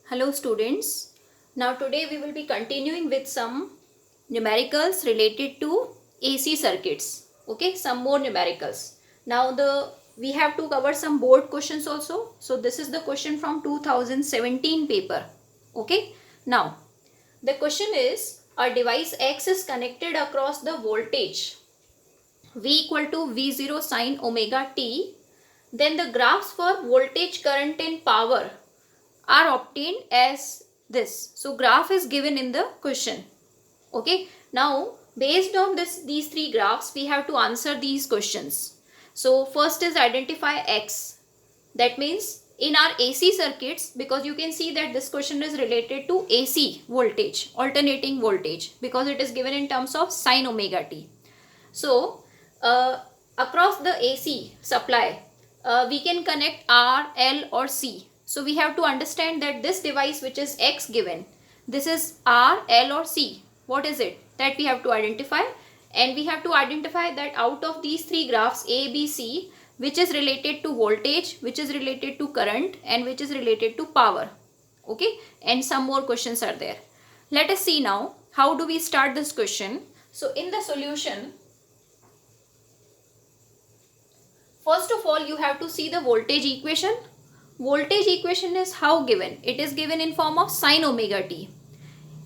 Hello students. Now today we will be continuing with some numericals related to AC circuits. Okay, some more numericals. Now we have to cover some board questions also. So this is the question from 2017 paper. Okay. Now the question is, a device X is connected across the voltage V equal to V0 sine omega t. Then the graphs for voltage, current and power are obtained as this. So graph is given in the question. Okay. Now based on these three graphs, we have to answer these questions. So first is identify X. That means in our AC circuits, because you can see that this question is related to AC voltage, alternating voltage, because it is given in terms of sine omega t. So across the AC supply, we can connect R, L or C. So we have to understand that this device which is X given, this is R, L or C. What is it? That we have to identify, and we have to identify that out of these three graphs A, B, C, which is related to voltage, which is related to current and which is related to power. Okay, and some more questions are there. Let us see now how do we start this question. So in the solution, first of all you have to see the voltage equation. Voltage equation is how given? It is given in form of sine omega t.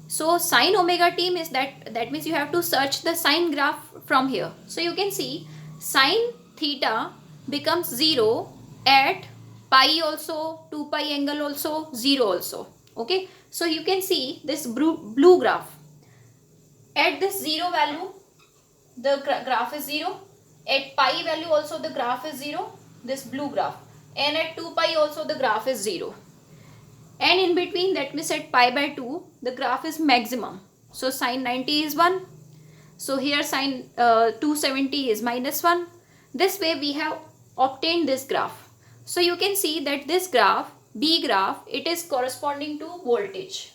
So sine omega t means that means you have to search the sine graph from here. So you can see sine theta becomes 0 at pi also, 2 pi angle also, 0 also. Okay. So you can see this blue graph. At this 0 value, the graph is 0. At pi value also the graph is 0. This blue graph. And at 2 pi also the graph is 0. And in between, that means at pi by 2, the graph is maximum. So sine 90 is 1. So here sine 270 is minus 1. This way we have obtained this graph. So you can see that this graph, B graph, it is corresponding to voltage.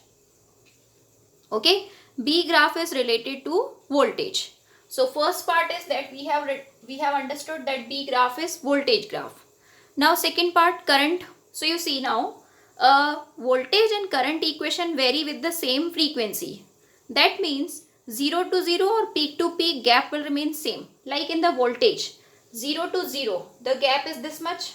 Okay, B graph is related to voltage. So first part is that we have understood that B graph is voltage graph. Now second part, current. So you see now voltage and current equation vary with the same frequency. That means 0 to 0 or peak to peak gap will remain same. Like in the voltage, 0 to 0, the gap is this much.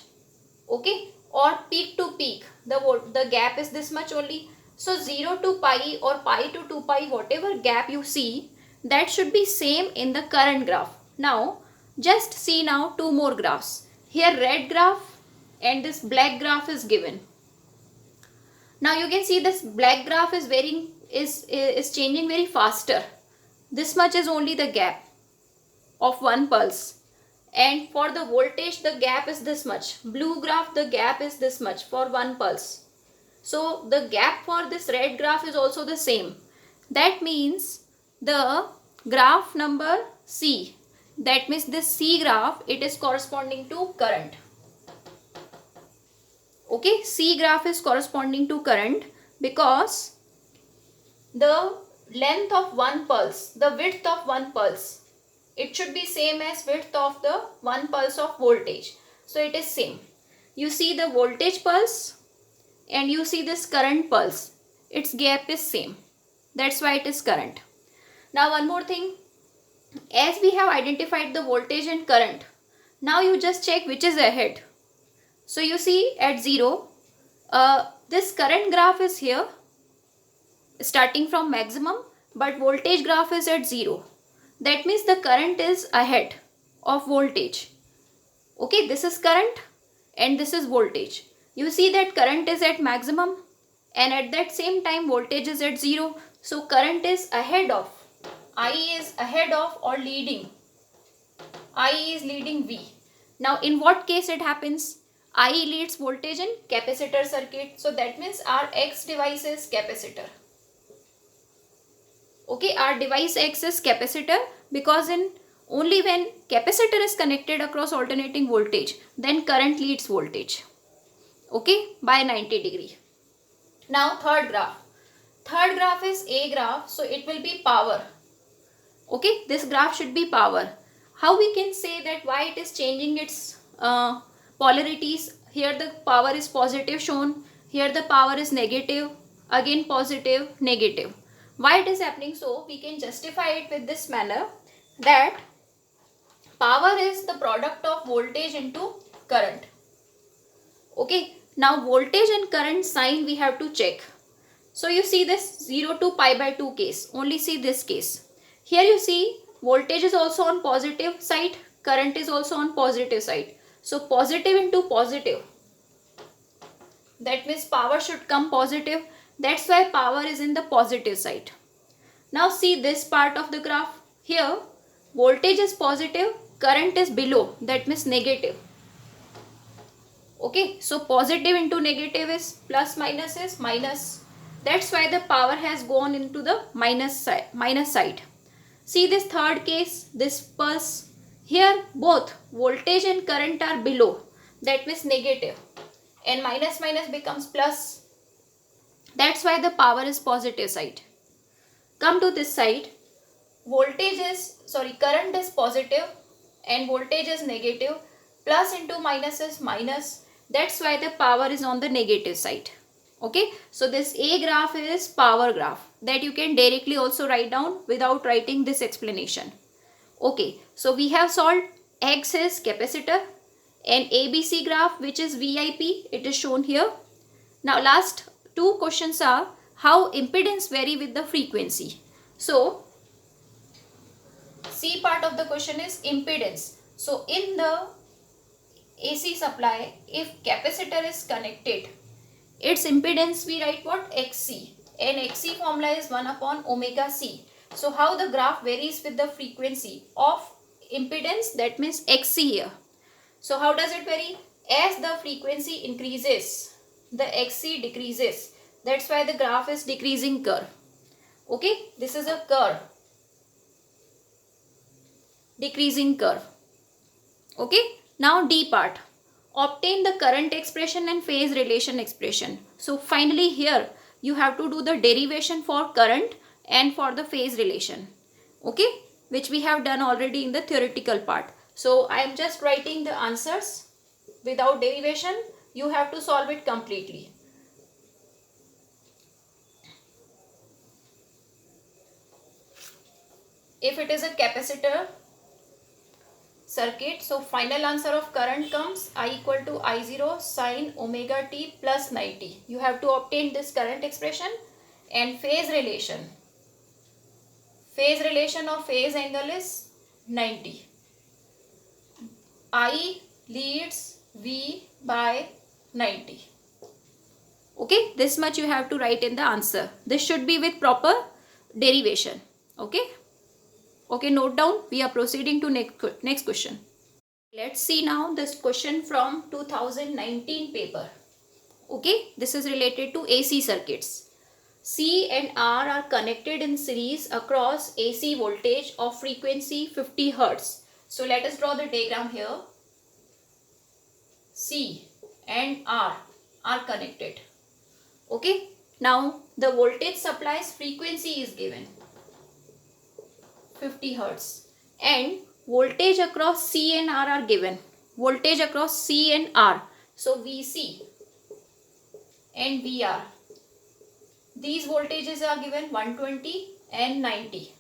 Okay, or peak to peak, the gap is this much only. So 0 to pi or pi to 2 pi, whatever gap you see, that should be same in the current graph. Now just see now two more graphs. Here red graph and this black graph is given. Now you can see this black graph is changing very faster. This much is only the gap of one pulse. And for the voltage, the gap is this much. Blue graph, the gap is this much for one pulse. So the gap for this red graph is also the same. That means the graph number C, that means this C graph, it is corresponding to current. Okay, C graph is corresponding to current because the length of one pulse, the width of one pulse, it should be same as width of the one pulse of voltage. So it is same. You see the voltage pulse and you see this current pulse. Its gap is same. That's why it is current. Now one more thing. As we have identified the voltage and current, now you just check which is ahead. So you see at 0, this current graph is here starting from maximum, but voltage graph is at 0. That means the current is ahead of voltage. Okay, this is current and this is voltage. You see that current is at maximum and at that same time voltage is at 0. So current is ahead of, I is ahead of or leading. I is leading V. Now in what case it happens? I leads voltage in capacitor circuit. So that means our X device is capacitor. Okay, our device X is capacitor because only when capacitor is connected across alternating voltage, then current leads voltage. Okay, by 90 degree. Now third graph. Third graph is A graph, so it will be power. Okay, this graph should be power. How we can say that why it is changing its polarities? Here the power is positive shown, here the power is negative. again positive, negative. Why it is happening so? We can justify it with this manner, that power is the product of voltage into current. Okay, now voltage and current sign we have to check. So you see this 0 to pi by 2 case, only see this case. Here you see voltage is also on positive side, current is also on positive side. So positive into positive, that means power should come positive. That's why power is in the positive side. Now see this part of the graph. Here voltage is positive, current is below, that means negative. Okay, so positive into negative is plus, minus is minus. That's why the power has gone into the minus side. See this third case, this pulse. Here both voltage and current are below, that means negative, and minus minus becomes plus. That's why the power is positive side. Come to this side, current is positive and voltage is negative. Plus into minus is minus. That's why the power is on the negative side. Okay, so this A graph is power graph, that you can directly also write down without writing this explanation. Okay, so we have solved X is capacitor, and ABC graph, which is VIP, it is shown here. Now last two questions are how impedance vary with the frequency. So C part of the question is impedance. So in the AC supply, if capacitor is connected, its impedance we write what? XC, and XC formula is 1 upon omega C. So how the graph varies with the frequency of impedance, that means XC here. So how does it vary? As the frequency increases, the XC decreases. That's why the graph is decreasing curve. Okay, this is a curve, decreasing curve. Okay, now D part. Obtain the current expression and phase relation expression. So finally here you have to do the derivation for current and for the phase relation. Okay, which we have done already in the theoretical part. So I am just writing the answers without derivation. You have to solve it completely. If it is a capacitor circuit, so final answer of current comes I equal to I0 sine omega t plus 90. You have to obtain this current expression. And phase relation of phase angle is 90. I leads V by 90. Okay, this much you have to write in the answer. This should be with proper derivation. Okay. Okay, note down. We are proceeding to next question. Let's see now this question from 2019 paper. Okay, this is related to AC circuits. C and R are connected in series across AC voltage of frequency 50 Hz. So let us draw the diagram here. C and R are connected. Okay, now the voltage supplies frequency is given 50 Hz, and voltage across C and R are given. Voltage across C and R. So VC and VR. These voltages are given 120 and 90.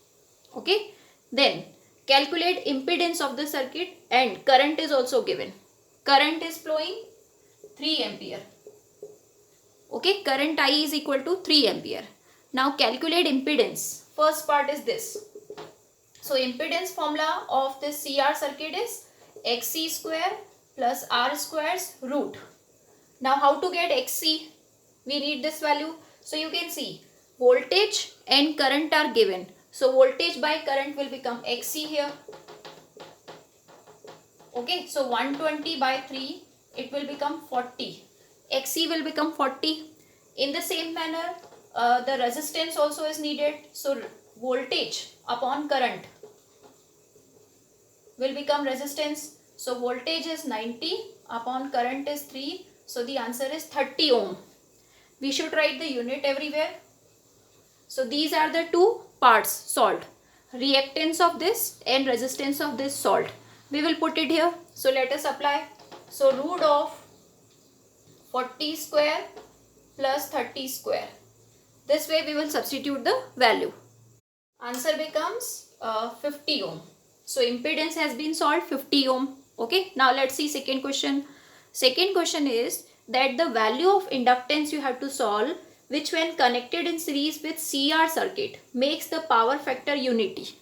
Okay. Then calculate impedance of the circuit, and current is also given. Current is flowing 3 ampere. Okay. Current I is equal to 3 ampere. Now calculate impedance. First part is this. So impedance formula of this CR circuit is XC square plus R squares root. Now how to get XC? We need this value. So you can see voltage and current are given. So voltage by current will become XC here. Okay, so 120 by 3, it will become 40. XC will become 40. In the same manner, the resistance also is needed. So voltage upon current will become resistance. So voltage is 90 upon current is 3. So the answer is 30 ohm. We should write the unit everywhere. So these are the two parts solved. Reactance of this and resistance of this solved. We will put it here. So let us apply. So root of 40 square plus 30 square. This way we will substitute the value. Answer becomes 50 ohm. So impedance has been solved, 50 ohm. Okay, now let's see second question. Second question is that the value of inductance you have to solve, which when connected in series with CR circuit makes the power factor unity.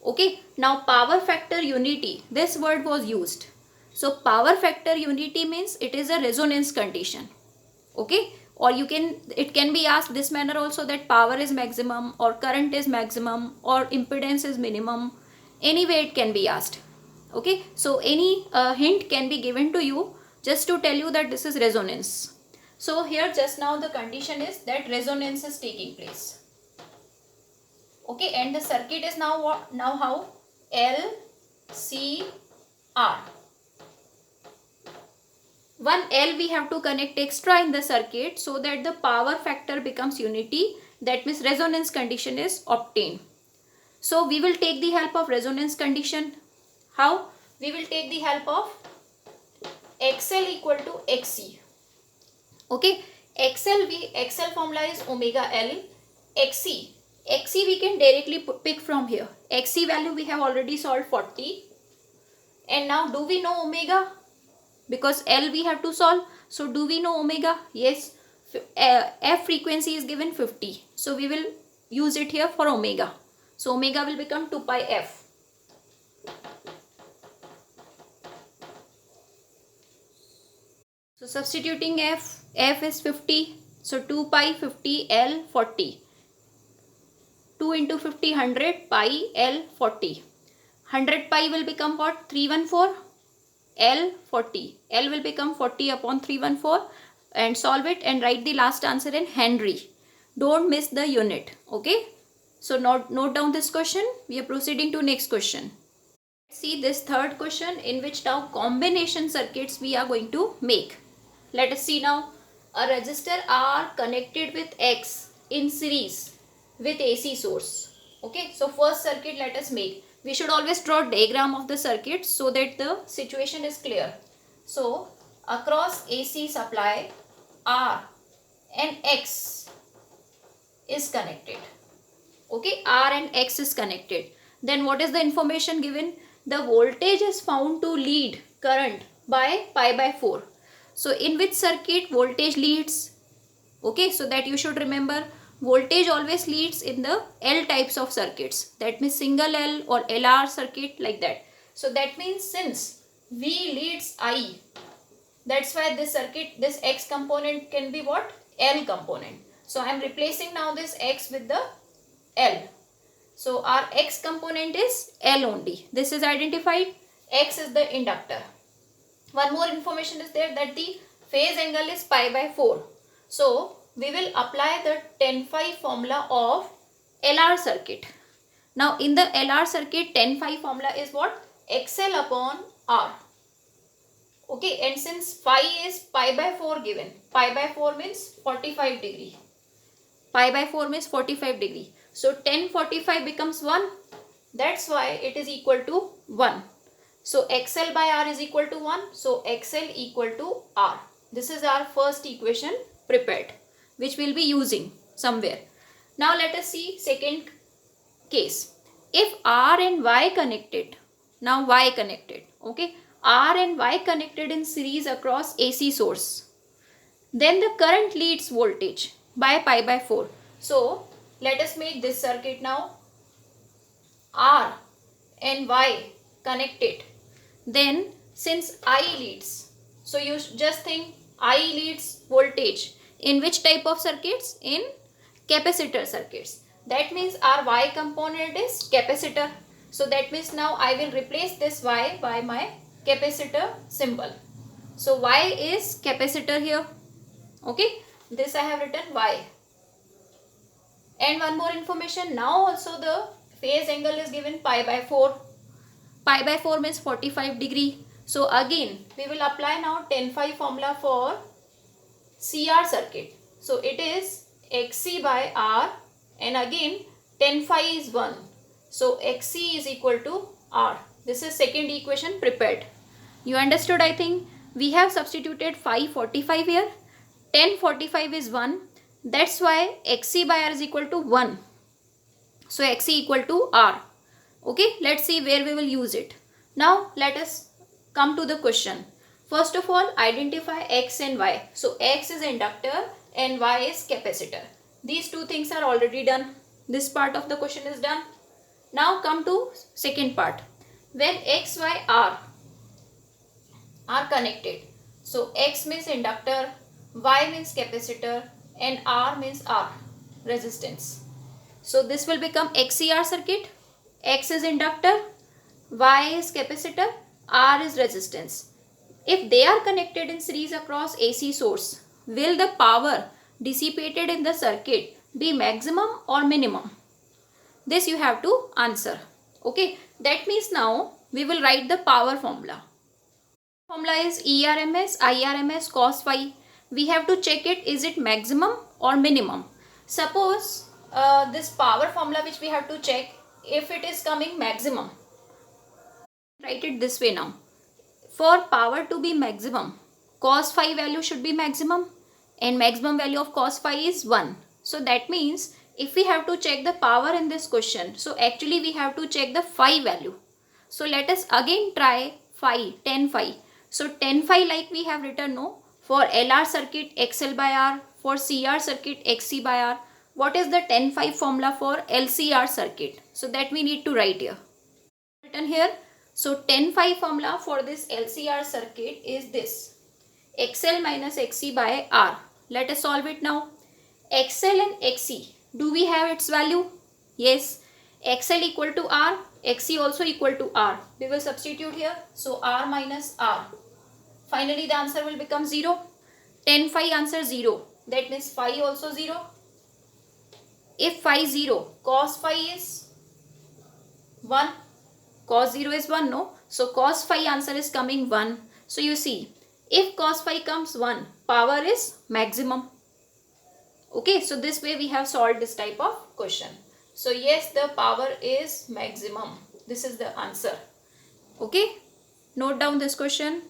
Okay, now power factor unity, this word was used. So power factor unity means it is a resonance condition. Okay, or it can be asked this manner also, that power is maximum or current is maximum or impedance is minimum. Anyway it can be asked. Okay, so any hint can be given to you just to tell you that this is resonance. So here just now the condition is that resonance is taking place. Okay, and the circuit is now what? Now how? L, C, R. One L we have to connect extra in the circuit so that the power factor becomes unity. That means resonance condition is obtained. So we will take the help of resonance condition. How? We will take the help of XL equal to XC. Okay, XL formula is omega L. XC we can directly pick from here. XC value we have already solved 40. And now do we know omega? Because L we have to solve. So do we know omega? Yes. F frequency is given 50. So we will use it here for omega. So omega will become 2 pi F. So substituting F is 50. So 2 pi 50 L 40. 2 into 50 100 pi L 40. 100 pi will become what? 314 L 40. L will become 40 upon 314 and solve it and write the last answer in Henry. Don't miss the unit. Okay. So note down this question. We are proceeding to next question. See this third question in which now combination circuits we are going to make. Let us see now. A resistor R connected with X in series with AC source. Okay. So first circuit let us make. We should always draw diagram of the circuit so that the situation is clear. So across AC supply R and X is connected. Okay, R and X is connected. Then what is the information given? The voltage is found to lead current by pi by 4. So in which circuit voltage leads? Okay, so that you should remember, voltage always leads in the L types of circuits. That means single L or LR circuit, like that. So that means since V leads I, that's why this circuit, this X component can be what? L component. So I am replacing now this X with the L. So our X component is L only. This is identified. X is the inductor. One more information is there, that the phase angle is pi by 4. So we will apply the 10-phi formula of LR circuit. Now in the LR circuit, 10-phi formula is what? XL upon R. Okay, and since phi is pi by 4 given, pi by 4 means 45 degree. Pi by 4 means 45 degree. So 1045 becomes 1. That's why it is equal to 1. So XL by R is equal to 1. So XL equal to R. This is our first equation prepared, which we'll be using somewhere. Now let us see second case. If R and Y connected, now Y connected, okay, R and Y connected in series across AC source, then the current leads voltage by pi by 4. So let us make this circuit now. R and Y connected. Then since I leads, so you just think I leads voltage in which type of circuits? In capacitor circuits. That means our Y component is capacitor. So that means now I will replace this Y by my capacitor symbol. So Y is capacitor here. Okay. This I have written Y. And one more information. Now also the phase angle is given pi by 4. Pi by 4 means 45 degree. So again we will apply now 10-phi formula for CR circuit. So it is XC by R, and again 10-phi is 1. So XC is equal to R. This is second equation prepared. You understood, I think. We have substituted phi 45 here. 1045 is 1. That's why Xc by R is equal to 1. So Xc equal to R. Okay, let's see where we will use it. Now let us come to the question. First of all, identify X and Y. So X is inductor and Y is capacitor. These two things are already done. This part of the question is done. Now come to second part. When X, Y, R are connected. So X means inductor, Y means capacitor and R means R, resistance. So this will become XCR circuit. X is inductor, Y is capacitor, R is resistance. If they are connected in series across AC source, will the power dissipated in the circuit be maximum or minimum? This you have to answer. Okay, that means now we will write the power formula. Formula is ERMS, IRMS, cos phi. We have to check it, is it maximum or minimum. Suppose this power formula which we have to check, if it is coming maximum, write it this way now. For power to be maximum, cos phi value should be maximum and maximum value of cos phi is 1. So that means if we have to check the power in this question, so actually we have to check the phi value. So let us again try phi, 10 phi. So 10 phi like we have written no, for LR circuit XL by R, for CR circuit XC by R. What is the 10 phi formula for LCR circuit? So that we need to write here. Written here. So 10 phi formula for this LCR circuit is this. XL minus XC by R. Let us solve it now. XL and XC. Do we have its value? Yes. XL equal to R. XC also equal to R. We will substitute here. So R minus R. Finally the answer will become 0. 10 phi answer 0. That means phi also 0. If phi 0, cos phi is 1. Cos 0 is 1, no? So cos phi answer is coming 1. So you see, if cos phi comes 1, power is maximum. Okay, so this way we have solved this type of question. So yes, the power is maximum. This is the answer. Okay, note down this question.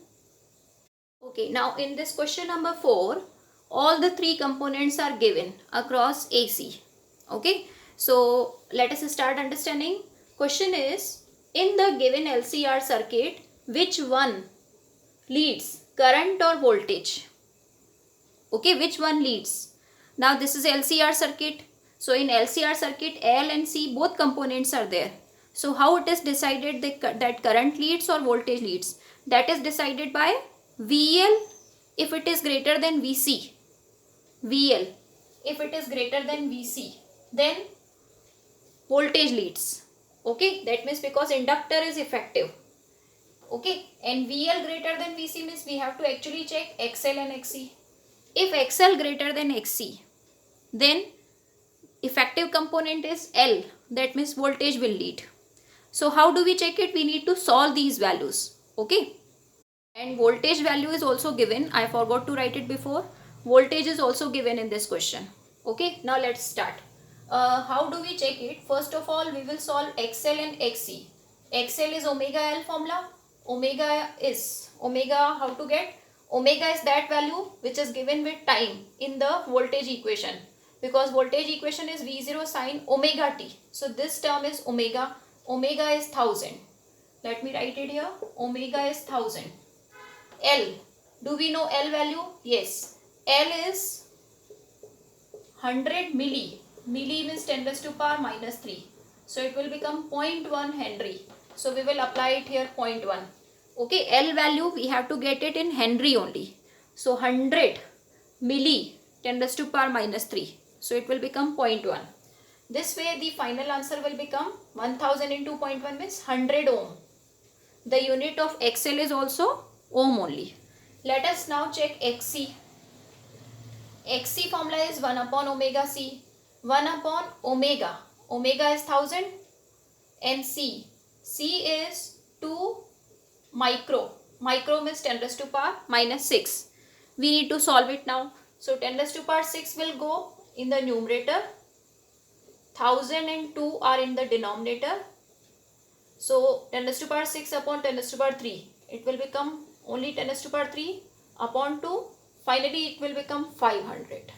Okay, now in this question number 4, all the three components are given across AC. Okay, so let us start understanding. Question is, in the given LCR circuit, which one leads, current or voltage? Okay, which one leads? Now this is LCR circuit. So in LCR circuit, L and C both components are there. So how it is decided that current leads or voltage leads? That is decided by VL if it is greater than VC. VL if it is greater than VC, then voltage leads. Okay, that means because inductor is effective. Okay, and VL greater than VC means we have to actually check XL and XC. If XL greater than XC, then effective component is L. That means voltage will lead. So how do we check it? We need to solve these values. Okay, and voltage value is also given. I forgot to write it before. Voltage is also given in this question. Okay, now let's start. How do we check it? First of all, we will solve XL and XC. XL is omega L formula. Omega, how to get? Omega is that value which is given with time in the voltage equation. Because voltage equation is V0 sine omega t. So this term is omega. Omega is 1000. Let me write it here. Omega is 1000. L. Do we know L value? Yes. L is 100 milli. Milli means 10 raised to power minus 3. So it will become 0.1 Henry. So we will apply it here 0.1. Okay, L value we have to get it in Henry only. So 100 milli 10 raised to power minus 3. So it will become 0.1. This way the final answer will become 1000 into 0.1 means 100 ohm. The unit of XL is also ohm only. Let us now check XC. XC formula is 1 upon omega C. 1 upon omega. Omega is 1000 and C. C is 2 micro. Micro means 10 raised to power minus 6. We need to solve it now. So 10 raised to power 6 will go in the numerator. 1000 and 2 are in the denominator. So 10 raised to power 6 upon 10 raised to power 3. It will become only 10 raised to power 3 upon 2. Finally it will become 500.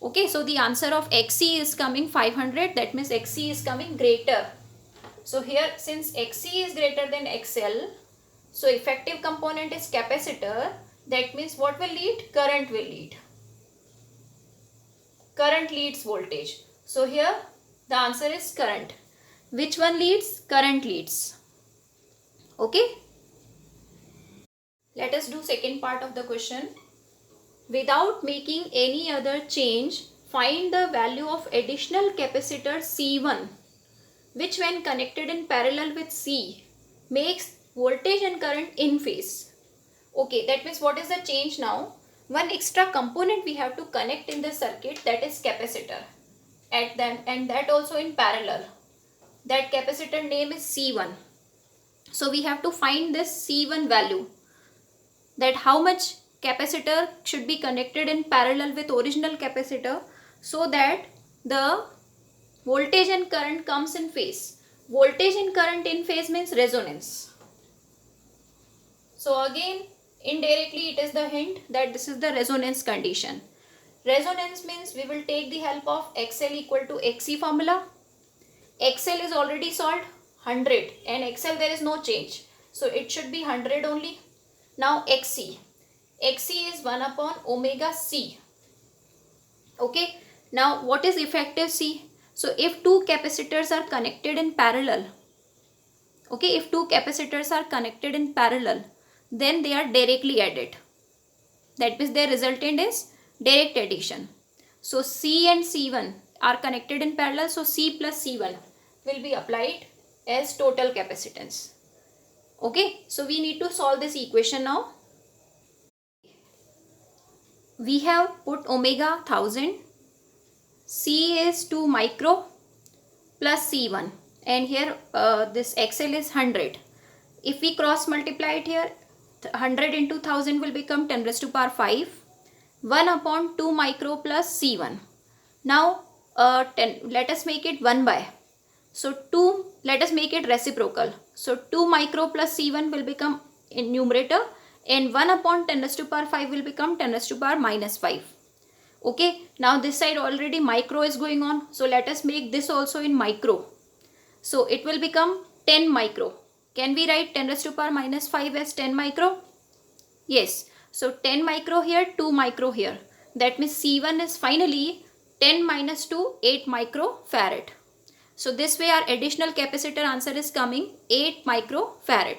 Okay, so the answer of XC is coming 500. That means XC is coming greater. So here, since XC is greater than XL, so effective component is capacitor. That means what will lead? Current will lead. Current leads voltage. So here the answer is current. Which one leads? Current leads. Okay. Let us do second part of the question. Without making any other change, find the value of additional capacitor C1, which when connected in parallel with C makes voltage and current in phase. Okay, that means what is the change now? One extra component we have to connect in the circuit, that is capacitor, at them, and that also in parallel. That capacitor name is C1. So we have to find this C1 value, that how much capacitor should be connected in parallel with original capacitor so that the voltage and current comes in phase. Voltage and current in phase means resonance. So again, indirectly it is the hint that this is the resonance condition. Resonance means we will take the help of XL equal to XC formula. XL is already solved, 100, and XL there is no change. So it should be 100 only. Now XC. XC is 1 upon omega C. Okay. Now what is effective C? So if two capacitors are connected in parallel, okay, if two capacitors are connected in parallel, then they are directly added. That means their resultant is direct addition. So C and C1 are connected in parallel, so C plus C1 will be applied as total capacitance. Okay, so we need to solve this equation now. We have put omega 1000, C is 2 micro plus C1, and here this XL is 100. If we cross multiply it here, 100 into 1000 will become 10 raised to power 5. 1 upon 2 micro plus C1. Now 10, let us make it 1 by. So 2, let us make it reciprocal. So 2 micro plus C1 will become in numerator, and 1 upon 10 raised to power 5 will become 10 raised to power minus 5. Okay, now this side already micro is going on. So let us make this also in micro. So it will become 10 micro. Can we write 10 raised to power minus 5 as 10 micro? Yes. So 10 micro here, 2 micro here. That means C1 is finally 10 minus 2, 8 microfarad. So this way our additional capacitor answer is coming 8 microfarad.